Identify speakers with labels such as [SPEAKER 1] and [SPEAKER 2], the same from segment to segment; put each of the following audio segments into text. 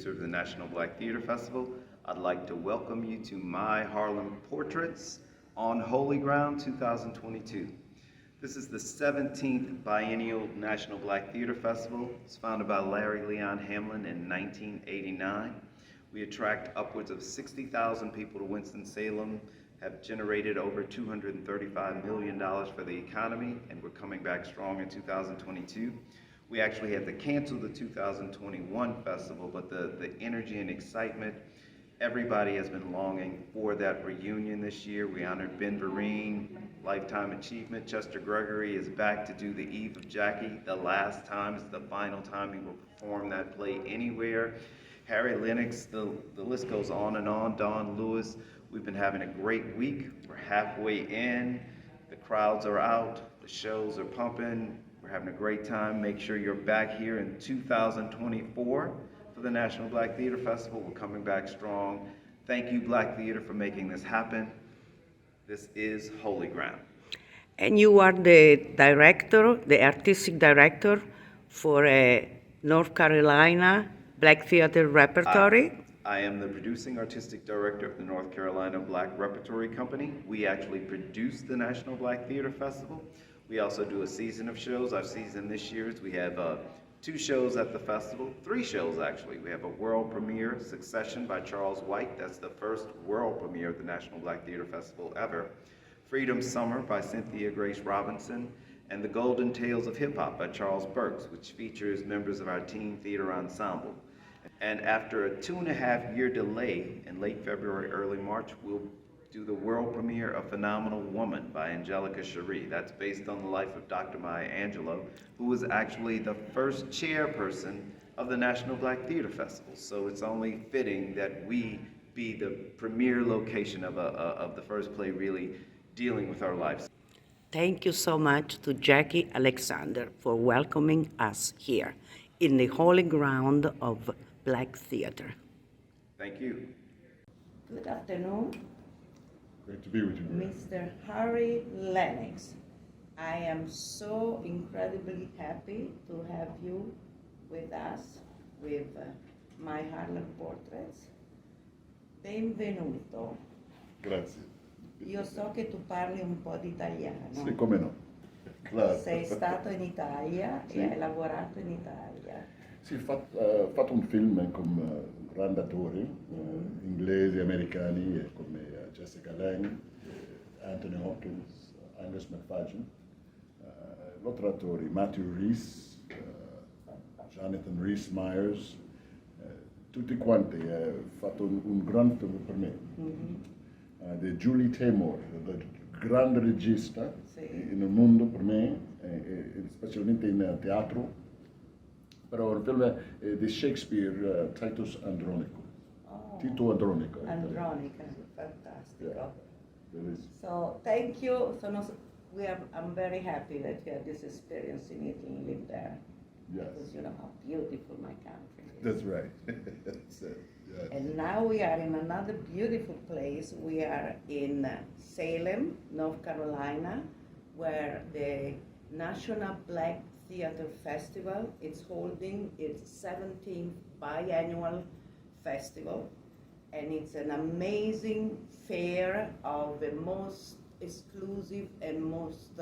[SPEAKER 1] producer of the National Black Theater Festival. I'd like to welcome you to my Harlem Portraits on Holy Ground 2022. This is the 17th biennial National Black Theater Festival. It's founded by Larry Leon Hamlin in 1989. We attract upwards of 60,000 people to Winston Salem, have generated over $235 million for the economy, and we're coming back strong in 2022. We actually had to cancel the 2021 festival, but the energy and excitement, everybody has been longing for that reunion this year. We honored Ben Vereen, Lifetime Achievement. Chester Gregory is back to do The Eve of Jackie. The last time is the final time he will perform that play anywhere. Harry Lennix, the list goes on and on. Don Lewis. We've been having a great week. We're halfway in. The crowds are out. The shows are pumping. We're having a great time. Make sure you're back here in 2024 for the National Black Theater Festival. We're coming back strong. Thank you, Black Theater, for making this happen. This is Holy Ground.
[SPEAKER 2] And you are the director, the artistic director for North Carolina Black Theater Repertory?
[SPEAKER 1] I am the producing artistic director of the North Carolina Black Repertory Company. We actually produce the National Black Theater Festival. We also do a season of shows. Our season this year is we have 2 shows at the festival, 3 shows actually. We have a world premiere, Succession by Charles White. That's the first world premiere of the National Black Theater Festival ever. Freedom Summer by Cynthia Grace Robinson, and The Golden Tales of Hip Hop by Charles Burks, which features members of our teen theater ensemble. And after a 2.5-year delay in late February, early March, we'll do the world premiere of Phenomenal Woman by Angelica Cherie. That's based on the life of Dr. Maya Angelou, who was actually the first chairperson of the National Black Theater Festival. So it's only fitting that we be the premier location of the first play really dealing with our lives.
[SPEAKER 2] Thank you so much to Jackie Alexander for welcoming us here in the holy ground of Black Theater.
[SPEAKER 1] Thank you.
[SPEAKER 3] Good afternoon.
[SPEAKER 4] Great to be with you.
[SPEAKER 3] Mr. Harry Lennix. I am so incredibly happy to have you with us, with my Harlem Portraits. Benvenuto.
[SPEAKER 4] Grazie.
[SPEAKER 3] Io so che tu parli un po' di italiano.
[SPEAKER 4] Sì, come no. Claro.
[SPEAKER 3] Sei stato in Italia
[SPEAKER 4] Sì.
[SPEAKER 3] e hai lavorato in Italia.
[SPEAKER 4] Sì, ho fatto un film con grandi attori inglesi, americani, come Jessica Lange, Anthony Hopkins, Angus McFadden, altri attori, Matthew Rhys, Jonathan Rhys Myers, tutti quanti. Ho fatto un gran film per me. Di Julie Taymor, grande regista nel mondo per me, specialmente in teatro. Però un film di Shakespeare, Titus Andronico.
[SPEAKER 3] Oh.
[SPEAKER 4] Tito Andronico.
[SPEAKER 3] Andronica, fantastico.
[SPEAKER 4] Yeah.
[SPEAKER 3] So thank you. I'm very happy that you had this experience in Italy and lived there.
[SPEAKER 4] Yes.
[SPEAKER 3] Because you know how beautiful my country is.
[SPEAKER 4] That's right. That's it. Yes.
[SPEAKER 3] And now we are in another beautiful place. We are in Salem, North Carolina, where the National Black Theater Festival is holding its 17th biannual festival. And it's an amazing fair of the most exclusive and most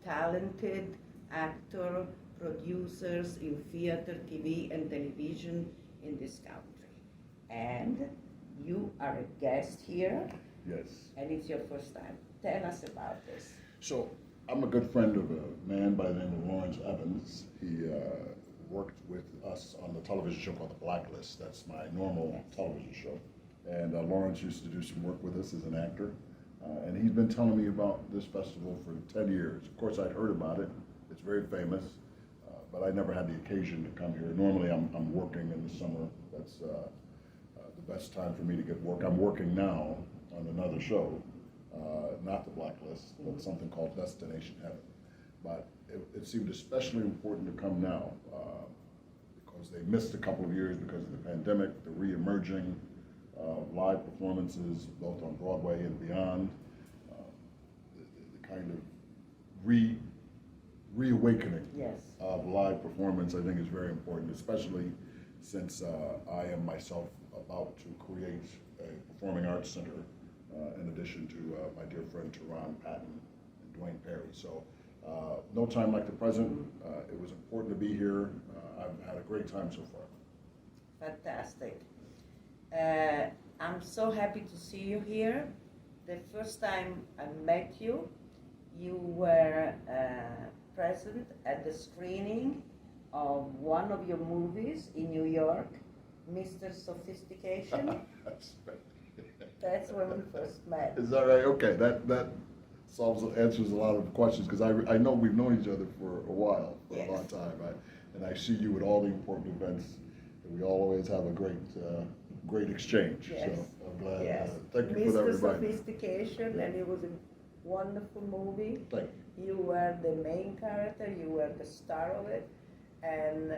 [SPEAKER 3] talented actor, producers in theater, TV, and television in this country. And you are a guest here.
[SPEAKER 4] Yes.
[SPEAKER 3] And it's your first time. Tell us about this.
[SPEAKER 4] So I'm a good friend of a man by the name of Lawrence Evans. He worked with us on the television show called The Blacklist. That's my normal television show. And Lawrence used to do some work with us as an actor. And he's been telling me about this festival for 10 years. Of course, I'd heard about it. It's very famous. But I never had the occasion to come here. Normally, I'm working in the summer. That's the best time for me to get work. I'm working now on another show, not The Blacklist, but something called Destination Heaven. But it seemed especially important to come now because they missed a couple of years because of the pandemic, the re-emerging live performances, both on Broadway and beyond, the kind of reawakening
[SPEAKER 3] Yes.
[SPEAKER 4] of live performance, I think, is very important, especially since I am myself about to create a performing arts center in addition to my dear friend Teron Patton and Dwayne Perry. So no time like the present. It was important to be here. I've had a great time so far.
[SPEAKER 3] Fantastic. I'm so happy to see you here. The first time I met you, you were present at the screening of one of your movies in New York, Mr. Sophistication.
[SPEAKER 4] That's right.
[SPEAKER 3] That's when we first met.
[SPEAKER 4] Is that right? Okay, that answers a lot of questions, because I know we've known each other for a while, for
[SPEAKER 3] Yes.
[SPEAKER 4] a long time, and I see you at all the important events, and we always have a great exchange.
[SPEAKER 3] Yes.
[SPEAKER 4] So I'm glad.
[SPEAKER 3] Yes.
[SPEAKER 4] Thank you for that
[SPEAKER 3] Mr.
[SPEAKER 4] reminder.
[SPEAKER 3] Sophistication, and it was a wonderful movie.
[SPEAKER 4] Thank you.
[SPEAKER 3] You were the main character, you were the star of it, and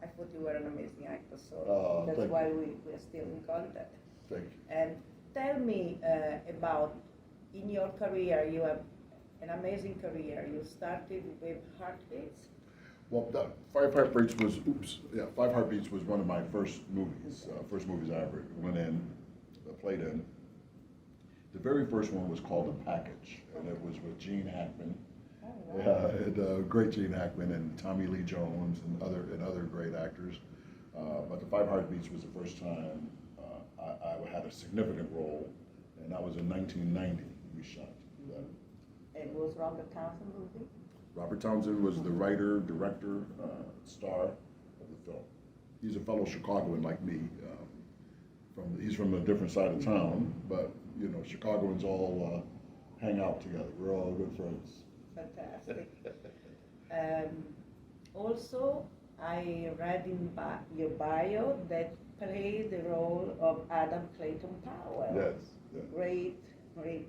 [SPEAKER 3] I thought you were an amazing actor, so that's
[SPEAKER 4] thank
[SPEAKER 3] why we're still in contact.
[SPEAKER 4] Thank you.
[SPEAKER 3] And tell me about, in your career, you have an amazing career. You started with Heartbeats.
[SPEAKER 4] Well, Five Heartbeats was one of my first movies I ever went in, played in. The very first one was called The Package, and it was with Gene Hackman.
[SPEAKER 3] Oh, wow.
[SPEAKER 4] Great Gene Hackman and Tommy Lee Jones and other great actors. But the Five Heartbeats was the first time I had a significant role, and that was in 1990. We shot that.
[SPEAKER 3] It was Robert Townsend movie?
[SPEAKER 4] Robert Townsend was the writer, director, star of the film. He's a fellow Chicagoan like me. He's from a different side of town, but you know, Chicagoans all hang out together. We're all good friends.
[SPEAKER 3] Fantastic. Also, I read in your bio that played the role of Adam Clayton Powell.
[SPEAKER 4] Yes. Yeah.
[SPEAKER 3] Great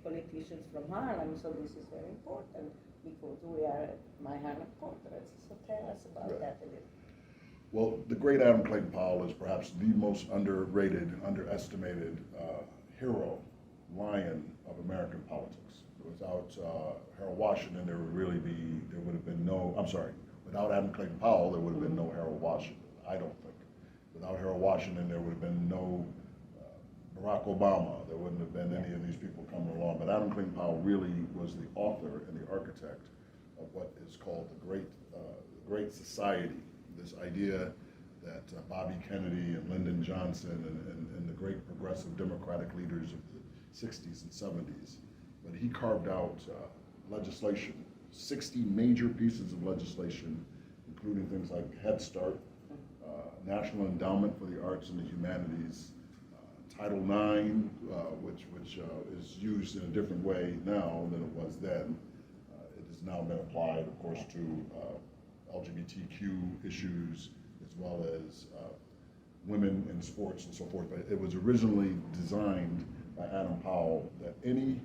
[SPEAKER 3] politicians from Harlem, so this is very important because we are at my Harlem Portraits. So tell us about
[SPEAKER 4] Right.
[SPEAKER 3] that a little.
[SPEAKER 4] Well, the great Adam Clayton Powell is perhaps the most underrated, underestimated hero, lion of American politics. Without Harold Washington, without Adam Clayton Powell, there would have been no Harold Washington, I don't think. Without Harold Washington, there would have been no Barack Obama. There wouldn't have been any of these people coming along. But Adam Clayton Powell really was the author and the architect of what is called the Great Society. This idea that Bobby Kennedy and Lyndon Johnson and the great progressive Democratic leaders of the 60s and 70s, but he carved out legislation, 60 major pieces of legislation, including things like Head Start, National Endowment for the Arts and the Humanities, Title IX, which is used in a different way now than it was then. It has now been applied, of course, to LGBTQ issues, as well as women in sports and so forth. But it was originally designed by Adam Powell that any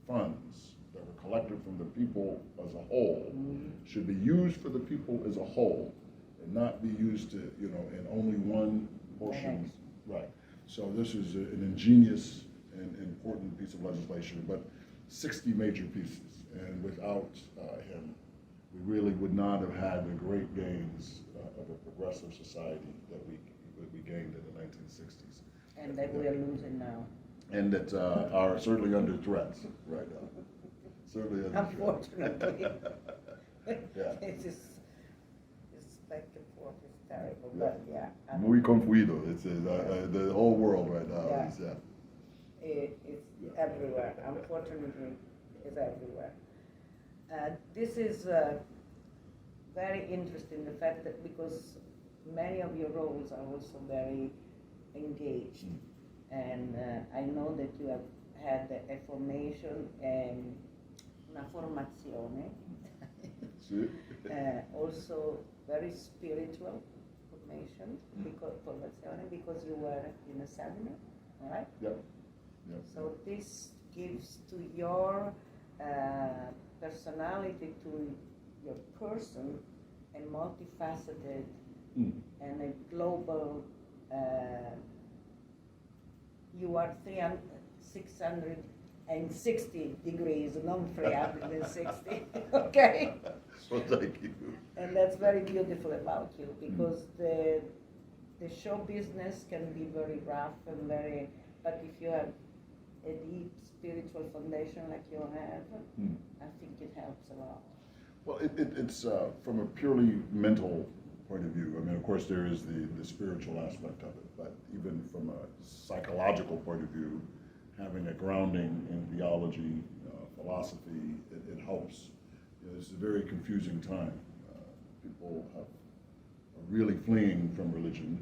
[SPEAKER 4] funds that were collected from the people as a whole should be used for the people as a whole and not be used to, in only one portion. Right. So this is an ingenious and important piece of legislation, but 60 major pieces. And without him, we really would not have had the great gains of a progressive society that we gained in the 1960s.
[SPEAKER 3] And that we are losing now.
[SPEAKER 4] And that are certainly under threat right now. Certainly under
[SPEAKER 3] Unfortunately.
[SPEAKER 4] Yeah.
[SPEAKER 3] It's back and forth, it's terrible, but yeah.
[SPEAKER 4] Muy confuido. It's the whole world right now.
[SPEAKER 3] Yeah.
[SPEAKER 4] Is,
[SPEAKER 3] It's everywhere, unfortunately, it's everywhere. This is very interesting, the fact that because many of your roles are also very engaged, and I know that you have had a formation, una formazione,
[SPEAKER 4] See?
[SPEAKER 3] also very spiritual formation, because you were in a seminar, right?
[SPEAKER 4] Yep. Yep.
[SPEAKER 3] So this gives to your personality, to your person, a multifaceted and a global, you are 660 degrees, not 360, okay?
[SPEAKER 4] So thank you.
[SPEAKER 3] And that's very beautiful about you, because the show business can be very rough and very, but if you have a deep spiritual foundation like you have, I think it helps a lot.
[SPEAKER 4] Well, it's from a purely mental point of view. I mean, of course, there is the spiritual aspect of it, but even from a psychological point of view, having a grounding in theology, philosophy, it helps. You know, it's a very confusing time. People are really fleeing from religion,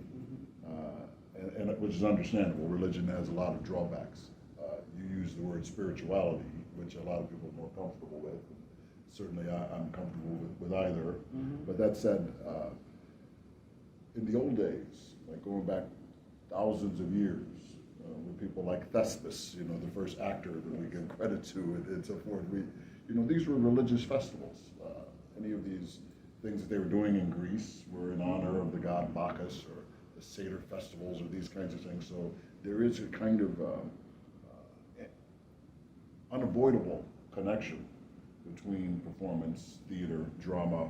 [SPEAKER 4] and which is understandable. Religion has a lot of drawbacks. You use the word spirituality, which a lot of people are more comfortable with. Certainly, I'm comfortable with either. But that said, in the old days, like going back thousands of years, with people like Thespis, you know, the first actor that we give credit to, and so forth. These were religious festivals. Any of these things that they were doing in Greece were in honor of the god Bacchus, or the satyr festivals, or these kinds of things. So there is a kind of unavoidable connection between performance, theater, drama,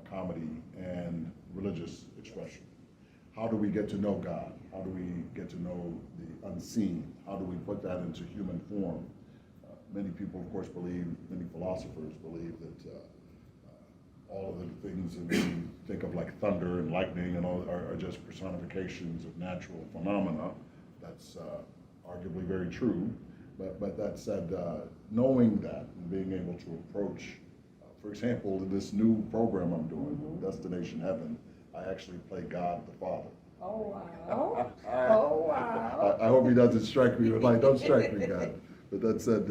[SPEAKER 4] comedy, and religious expression. How do we get to know God? How do we get to know the unseen? How do we put that into human form? Many people, of course, many philosophers believe that all of the things that we think of like thunder and lightning and all are just personifications of natural phenomena. That's arguably very true. But that said, knowing that and being able to approach, for example, in this new program I'm doing, Destination Heaven, I actually play God the Father.
[SPEAKER 3] Oh, wow. Oh, wow.
[SPEAKER 4] I hope he doesn't strike me with like, don't strike me, God. But that said,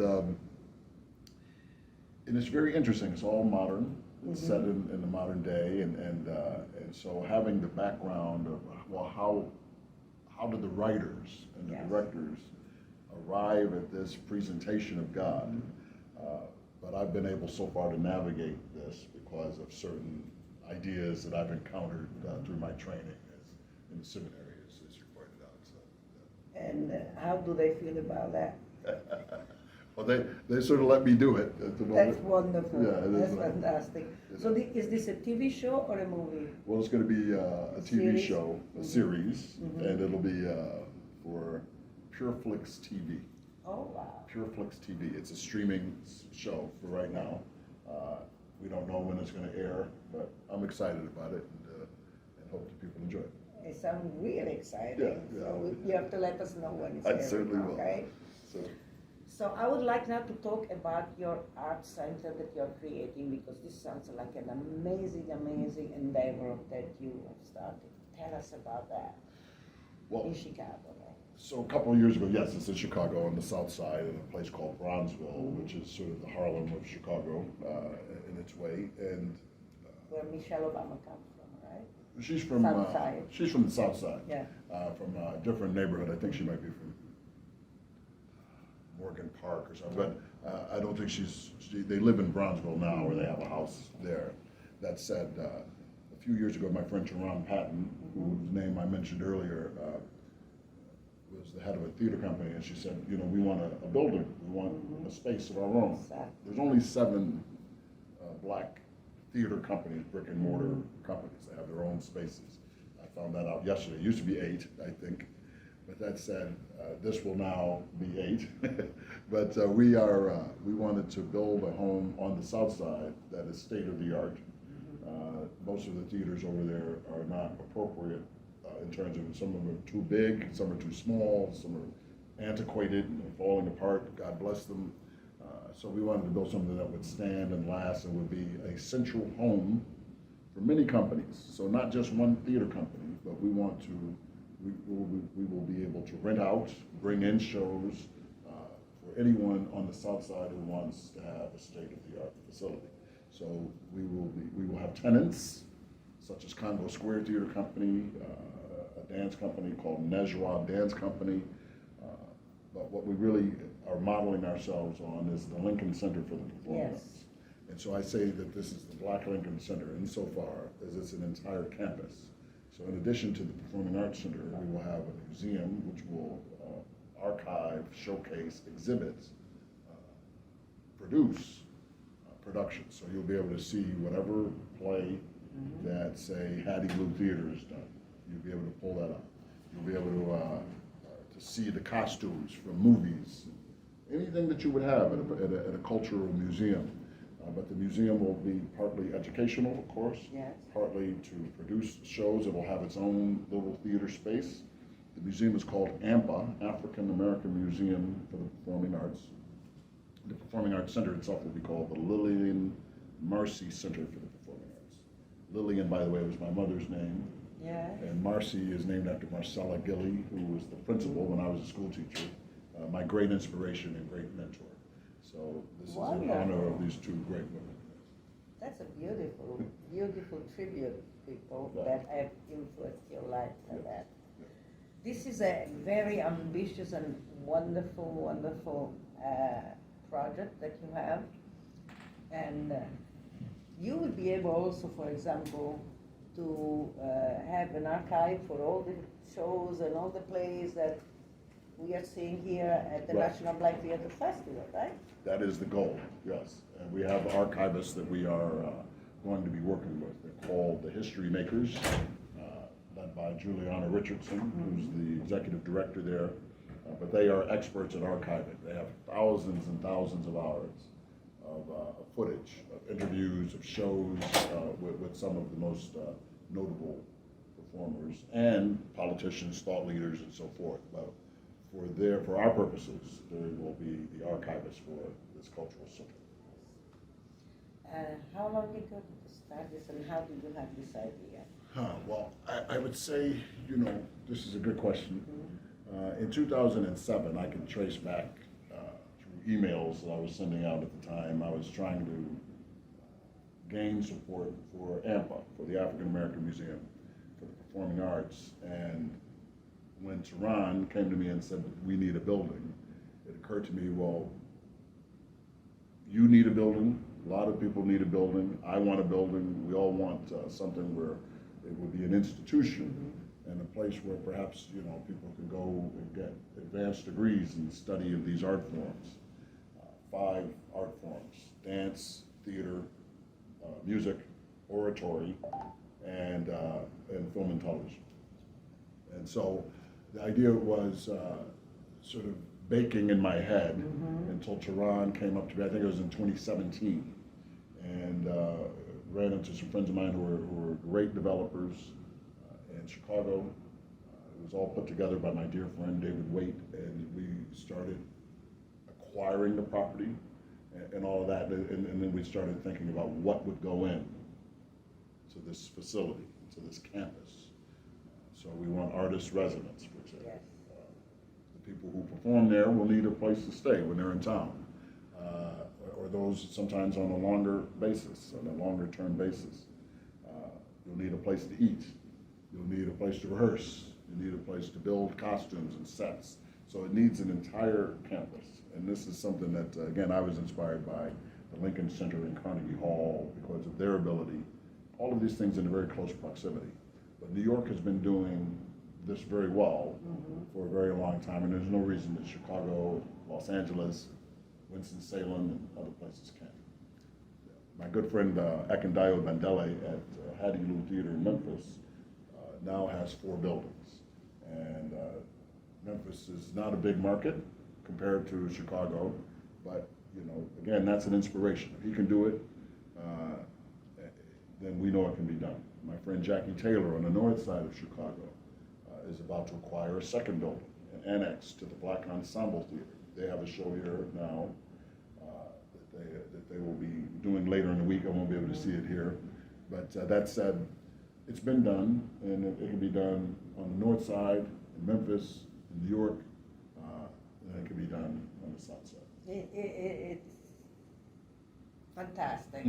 [SPEAKER 4] and it's very interesting. It's all modern. It's set in the modern day, and so having the background of, well, how did the writers and the directors arrive at this presentation of God? But I've been able so far to navigate this because of certain ideas that I've encountered through my training in the seminary, as you pointed out. So, yeah.
[SPEAKER 3] And how do they feel about that?
[SPEAKER 4] Well, they sort of let me do it at the moment.
[SPEAKER 3] That's wonderful.
[SPEAKER 4] Yeah, it
[SPEAKER 3] That's
[SPEAKER 4] is
[SPEAKER 3] fantastic. So is this a TV show or a movie?
[SPEAKER 4] Well, it's going to be a TV
[SPEAKER 3] Series?
[SPEAKER 4] show, a series, and it'll be for PureFlix TV.
[SPEAKER 3] Oh, wow.
[SPEAKER 4] PureFlix TV. It's a streaming show for right now. We don't know when it's going to air, but I'm excited about it, and hope that people enjoy it.
[SPEAKER 3] It sounds really exciting.
[SPEAKER 4] Yeah.
[SPEAKER 3] So you have to let us know when it's
[SPEAKER 4] I
[SPEAKER 3] airing,
[SPEAKER 4] certainly will.
[SPEAKER 3] okay? So I would like now to talk about your art center that you're creating, because this sounds like an amazing endeavor that you have started. Tell us about that.
[SPEAKER 4] Well,
[SPEAKER 3] in Chicago, right?
[SPEAKER 4] So a couple of years ago, yes, it's in Chicago on the south side in a place called Bronzeville, which is sort of the Harlem of Chicago in its way. And
[SPEAKER 3] where Michelle Obama comes from, right?
[SPEAKER 4] she's from
[SPEAKER 3] South side.
[SPEAKER 4] She's from the south side.
[SPEAKER 3] Yeah.
[SPEAKER 4] From a different neighborhood. I think she might be from Morgan Park or something. But I don't think they live in Bronzeville now, where they have a house there. That said, a few years ago, my friend Sharon Patton, whose name I mentioned earlier, was the head of a theater company, and she said, you know, we want a building, we want a space of our own.
[SPEAKER 3] Exactly.
[SPEAKER 4] There's only 7 black theater companies, brick and mortar companies, that have their own spaces. I found that out yesterday. It used to be 8, I think. But that said, this will now be 8. But we wanted to build a home on the south side that is state of the art. Most of the theaters over there are not appropriate in terms of, some of them are too big, some are too small, some are antiquated and falling apart, God bless them. So we wanted to build something that would stand and last and would be a central home for many companies. So not just one theater company, but we will be able to rent out, bring in shows for anyone on the south side who wants to have a state-of-the-art facility. So we will have tenants such as Congo Square Theater Company, a dance company called Nezra Dance Company. But what we really are modeling ourselves on is the Lincoln Center for the Performing Arts.
[SPEAKER 3] Yes.
[SPEAKER 4] And so I say that this is the Black Lincoln Center insofar as it's an entire campus. So in addition to the Performing Arts Center, we will have a museum which will archive, showcase, exhibit, produce productions. So you'll be able to see whatever play that say Hattie Lou Theater is done. You'll be able to pull that up. You'll be able to see the costumes from movies, anything that you would have at a cultural museum. But the museum will be partly educational, of course,
[SPEAKER 3] Yes.
[SPEAKER 4] partly to produce shows. It will have its own little theater space. The museum is called AMPA, African American Museum for the Performing Arts. The Performing Arts Center itself will be called the Lillian Marcy Center for the Performing Arts. Lillian, by the way, was my mother's name,
[SPEAKER 3] Yes.
[SPEAKER 4] and Marcy is named after Marcella Gilly, who was the principal when I was a school teacher, my great inspiration and great mentor. So this is in honor
[SPEAKER 3] Wonderful.
[SPEAKER 4] of these two great women.
[SPEAKER 3] That's a beautiful, beautiful tribute, people,
[SPEAKER 4] Yeah.
[SPEAKER 3] that have influenced your life like
[SPEAKER 4] Yeah.
[SPEAKER 3] that. This is a very ambitious and wonderful, wonderful project that you have. And you will be able also, for example, to have an archive for all the shows and all the plays that we are seeing here at the
[SPEAKER 4] Right.
[SPEAKER 3] National Black Theater Festival, right?
[SPEAKER 4] That is the goal, yes. And we have archivists that we are going to be working with. They're called the History Makers, led by Juliana Richardson, who's the executive director there. But they are experts in archiving. They have thousands and thousands of hours of footage, of interviews, of shows with some of the most notable performers and politicians, thought leaders, and so forth. But for our purposes, there will be the archivist for this cultural center.
[SPEAKER 3] How long ago did you start this and how did you have this idea?
[SPEAKER 4] Well, I would say, this is a good question. In 2007, I can trace back through emails that I was sending out at the time. I was trying to gain support for AMPA, for the African American Museum for the Performing Arts. And when Tehran came to me and said, we need a building, it occurred to me, well, you need a building, a lot of people need a building, I want a building, we all want something where it would be an institution and a place where perhaps, people can go and get advanced degrees in the study of these art forms. 5 art forms: dance, theater, music, oratory, and film and television. And so the idea was sort of baking in my head until Tehran came up to me. I think it was in 2017, and ran into some friends of mine who were great developers in Chicago. It was all put together by my dear friend David Waite, and we started acquiring the property and all of that, and then we started thinking about what would go in to this facility, to this campus. So we want artist residence, for example.
[SPEAKER 3] Yes.
[SPEAKER 4] The people who perform there will need a place to stay when they're in town, or those sometimes on a longer basis, on a longer term basis. You'll need a place to eat. You'll need a place to rehearse. You need a place to build costumes and sets. So it needs an entire campus. And this is something that, again, I was inspired by the Lincoln Center in Carnegie Hall because of their ability. All of these things in a very close proximity. But New York has been doing this very well for a very long time, and there's no reason that Chicago, Los Angeles, Winston-Salem, and other places can't. My good friend Ekendayo Bandele at Hattie Lou Theater in Memphis now has 4 buildings. And Memphis is not a big market compared to Chicago, but again, that's an inspiration. If he can do it, then we know it can be done. My friend Jackie Taylor on the north side of Chicago is about to acquire a 2nd building, an annex to the Black Ensemble Theater. They have a show here now that they will be doing later in the week. I won't be able to see it here. But that said, it's been done, and it can be done on the north side, in Memphis, in New York, and it can be done on the south side.
[SPEAKER 3] It's fantastic.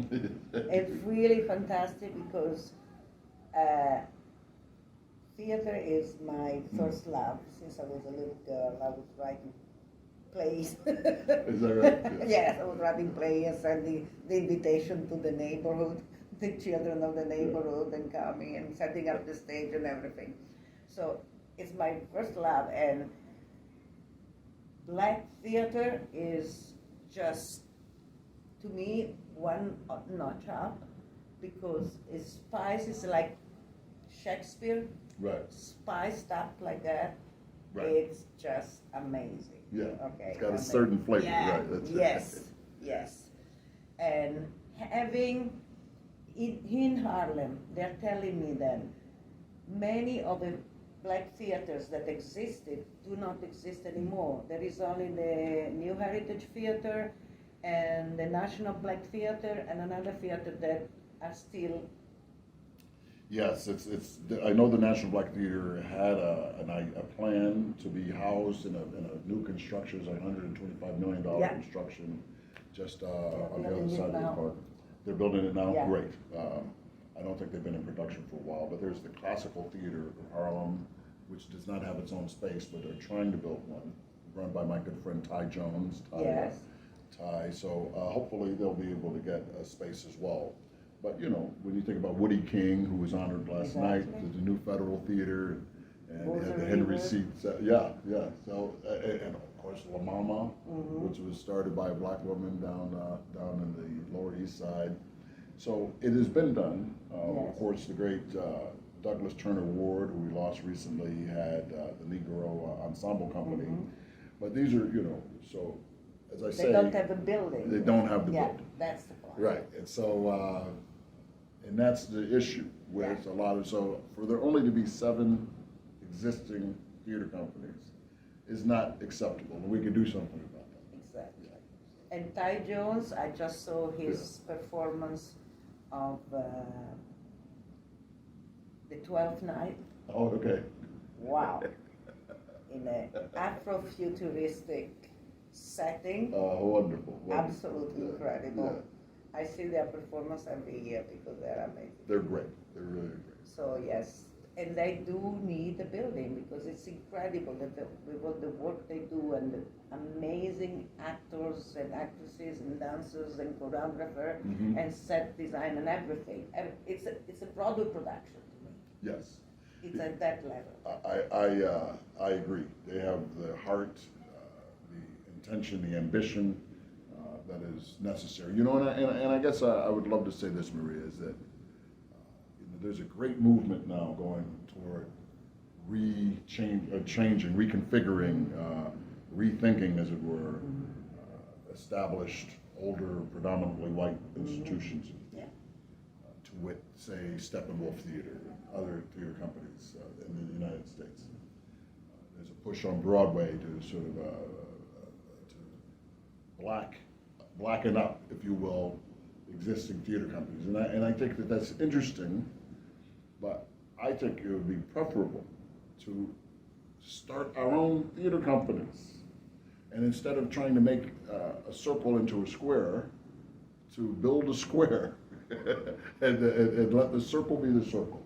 [SPEAKER 3] It's really fantastic because theater is my first love. Since I was a little girl, I was writing plays.
[SPEAKER 4] Is that right?
[SPEAKER 3] Yes, I was writing plays and sending the invitation to the neighborhood, the children of the neighborhood, and coming and setting up the stage and everything. So it's my first love, and Black theater is just, to me, one notch up. because it's spice is like Shakespeare,
[SPEAKER 4] Right.
[SPEAKER 3] spiced up like that.
[SPEAKER 4] Right.
[SPEAKER 3] It's just amazing.
[SPEAKER 4] Yeah.
[SPEAKER 3] Okay.
[SPEAKER 4] It's got a
[SPEAKER 3] amazing.
[SPEAKER 4] certain flavor,
[SPEAKER 3] Yeah.
[SPEAKER 4] right? That's it.
[SPEAKER 3] Yes. Yes. And having in Harlem, they're telling me that many of the black theaters that existed do not exist anymore. There is only the New Heritage Theater and the National Black Theater and another theater that are still.
[SPEAKER 4] Yes, I know the National Black Theater had a plan to be housed in a new construction, it's like $125 million
[SPEAKER 3] Yeah.
[SPEAKER 4] construction, just on the
[SPEAKER 3] building
[SPEAKER 4] other
[SPEAKER 3] it
[SPEAKER 4] side of the
[SPEAKER 3] now.
[SPEAKER 4] park. They're building it now,
[SPEAKER 3] Yeah.
[SPEAKER 4] great. I don't think they've been in production for a while, but there's the Classical Theater in Harlem, which does not have its own space, but they're trying to build one, run by my good friend Ty Jones.
[SPEAKER 3] Yes.
[SPEAKER 4] Ty, so hopefully they'll be able to get a space as well. But, you know, when you think about Woody King, who was honored last night,
[SPEAKER 3] Exactly.
[SPEAKER 4] there's a new Federal Theater, and they had the
[SPEAKER 3] Rosary
[SPEAKER 4] Henry
[SPEAKER 3] River.
[SPEAKER 4] seats. Yeah, yeah. So, and of course, La Mama,
[SPEAKER 3] Mm-hmm.
[SPEAKER 4] which was started by a black woman down in the Lower East Side. So it has been done.
[SPEAKER 3] Yes.
[SPEAKER 4] Of course, the great Douglas Turner Ward, who we lost recently, had the Negro Ensemble Company.
[SPEAKER 3] Mhm.
[SPEAKER 4] But these are, you know, so as I say,
[SPEAKER 3] They don't have a building.
[SPEAKER 4] they don't have the
[SPEAKER 3] Yeah,
[SPEAKER 4] building.
[SPEAKER 3] that's the point.
[SPEAKER 4] Right, and so, and that's the issue with a lot of, so for there only to be 7 existing theater companies is not acceptable, and we can do something about that.
[SPEAKER 3] Exactly. And Ty Jones, I just saw his performance of the 12th Night.
[SPEAKER 4] Oh, okay.
[SPEAKER 3] Wow. In an Afrofuturistic setting.
[SPEAKER 4] Wonderful. wonderful.
[SPEAKER 3] Absolutely
[SPEAKER 4] Yeah,
[SPEAKER 3] incredible.
[SPEAKER 4] yeah.
[SPEAKER 3] I see their performance every year because they're amazing.
[SPEAKER 4] They're great, they're really great.
[SPEAKER 3] So yes, and they do need a building because it's incredible that with all the work they do and the amazing actors and actresses and dancers and choreographer
[SPEAKER 4] Mhm.
[SPEAKER 3] and set design and everything. And it's a product production to me.
[SPEAKER 4] Yes,
[SPEAKER 3] It's at that level.
[SPEAKER 4] I agree. They have the heart, the intention, the ambition that is necessary. You know, and I guess I would love to say this, Maria, is that you know, there's a great movement now going toward changing, reconfiguring, rethinking, as it were, established, older, predominantly white institutions.
[SPEAKER 3] Yeah.
[SPEAKER 4] To wit, say, Steppenwolf Theater, and other theater companies in the United States. There's a push on Broadway to sort of to blacken up, if you will, existing theater companies, and I think that that's interesting, but I think it would be preferable to start our own theater companies, and instead of trying to make a circle into a square, to build a square and let the circle be the circle.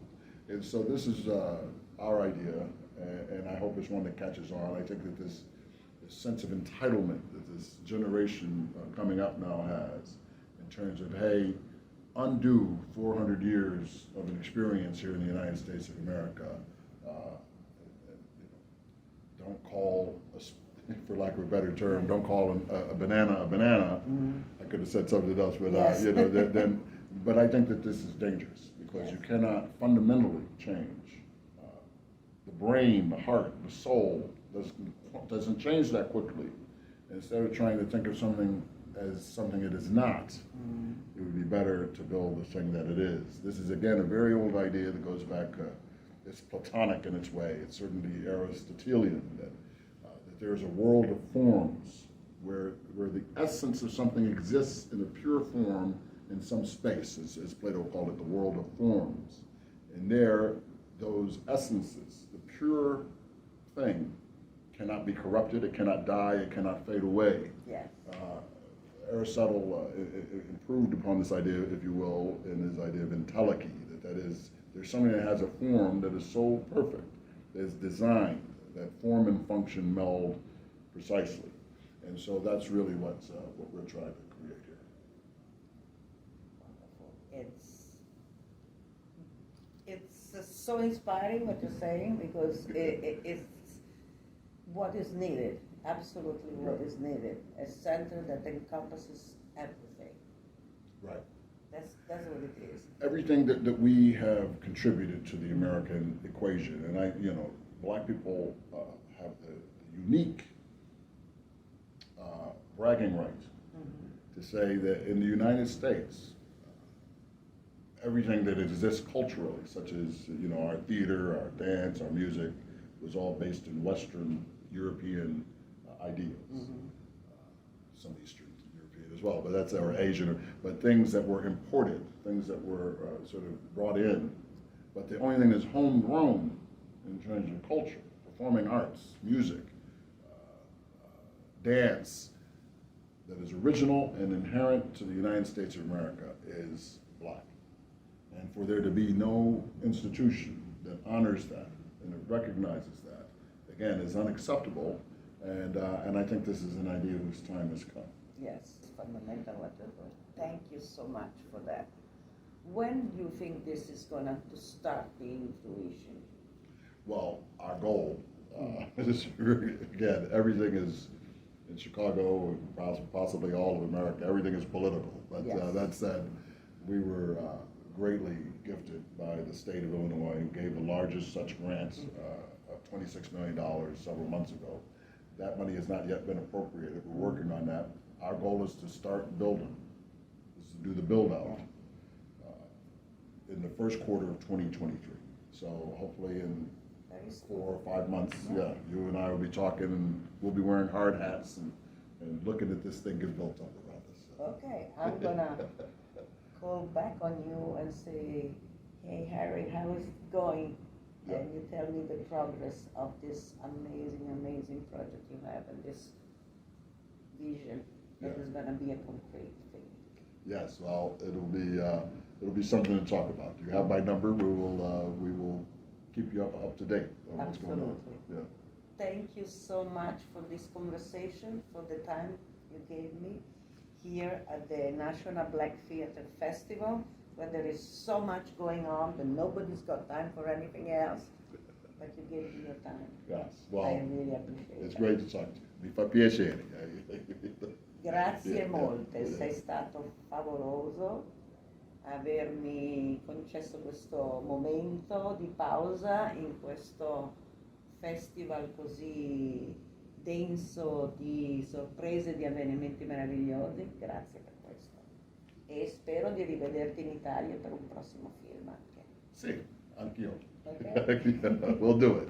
[SPEAKER 4] And so this is our idea, and I hope it's one that catches on. I think that this sense of entitlement that this generation coming up now has, in terms of, hey, undo 400 years of an experience here in the United States of America. Don't call, for lack of a better term, don't call a banana a banana.
[SPEAKER 3] Mm-hmm.
[SPEAKER 4] I could have said something else, but
[SPEAKER 3] Yes.
[SPEAKER 4] you know, but I think that this is dangerous because you cannot fundamentally change the brain, the heart, the soul. Doesn't change that quickly. Instead of trying to think of something as something it is not, it would be better to build the thing that it is. This is, again, a very old idea that goes back, it's Platonic in its way. It's certainly Aristotelian, that there's a world of forms where the essence of something exists in a pure form in some space, as Plato called it, the world of forms. And there, those essences, the pure thing, cannot be corrupted, it cannot die, it cannot fade away.
[SPEAKER 3] Yes.
[SPEAKER 4] Aristotle improved upon this idea, if you will, in his idea of entelechy, that is, there's something that has a form that is so perfect, that is designed, that form and function meld precisely. And so that's really what we're trying to create here.
[SPEAKER 3] Wonderful. It's so inspiring what you're saying because it's what is needed, absolutely what is needed. A center that encompasses everything.
[SPEAKER 4] Right.
[SPEAKER 3] That's what it is.
[SPEAKER 4] Everything that we have contributed to the American equation, and black people have the unique bragging right to say that in the United States, everything that exists culturally, such as our theater, our dance, our music, was all based in Western European ideals. Some Eastern European as well, but that's our Asian. But things that were imported, things that were sort of brought in. But the only thing that's homegrown in terms of culture, performing arts, music, dance, that is original and inherent to the United States of America is black. And for there to be no institution that honors that and that recognizes that, again, is unacceptable. And I think this is an idea whose time has come.
[SPEAKER 3] Yes, it's fundamental what you're doing. Thank you so much for that. When do you think this is going to start being fruition?
[SPEAKER 4] Well, our goal is, again, everything is, in Chicago and possibly all of America, everything is political. But
[SPEAKER 3] Yes.
[SPEAKER 4] That said, we were greatly gifted by the state of Illinois, who gave the largest such grant of $26 million several months ago. That money has not yet been appropriated. We're working on that. Our goal is to start building, is to do the build out in the first quarter of 2023. So hopefully in
[SPEAKER 3] Very soon.
[SPEAKER 4] 4 or 5 months, you and I will be talking, and we'll be wearing hard hats and looking at this thing get built up around us.
[SPEAKER 3] Okay, I'm gonna call back on you and say, hey Harry, how is it going?
[SPEAKER 4] Yeah.
[SPEAKER 3] And you tell me the progress of this amazing project you have and this vision that
[SPEAKER 4] Yeah.
[SPEAKER 3] is gonna be a concrete thing.
[SPEAKER 4] Yes, well, it'll be something to talk about. You have my number. We will keep you up to date on what's going on.
[SPEAKER 3] Absolutely.
[SPEAKER 4] Yeah.
[SPEAKER 3] Thank you so much for this conversation, for the time you gave me here at the National Black Theater Festival, where there is so much going on that nobody's got time for anything else, but you gave me your time.
[SPEAKER 4] Yes,
[SPEAKER 3] I
[SPEAKER 4] well,
[SPEAKER 3] really appreciate
[SPEAKER 4] it's
[SPEAKER 3] that.
[SPEAKER 4] great to talk to you. Mi fa piacere.
[SPEAKER 3] Grazie
[SPEAKER 4] Yeah,
[SPEAKER 3] molte,
[SPEAKER 4] yeah.
[SPEAKER 3] sei stato favoloso avermi concesso questo momento di pausa in questo festival così denso di sorprese e di avvenimenti meravigliosi. Grazie per questo. E spero di rivederti in Italia per un prossimo film anche.
[SPEAKER 4] Sì, anch'io.
[SPEAKER 3] Ok?
[SPEAKER 4] We'll do it.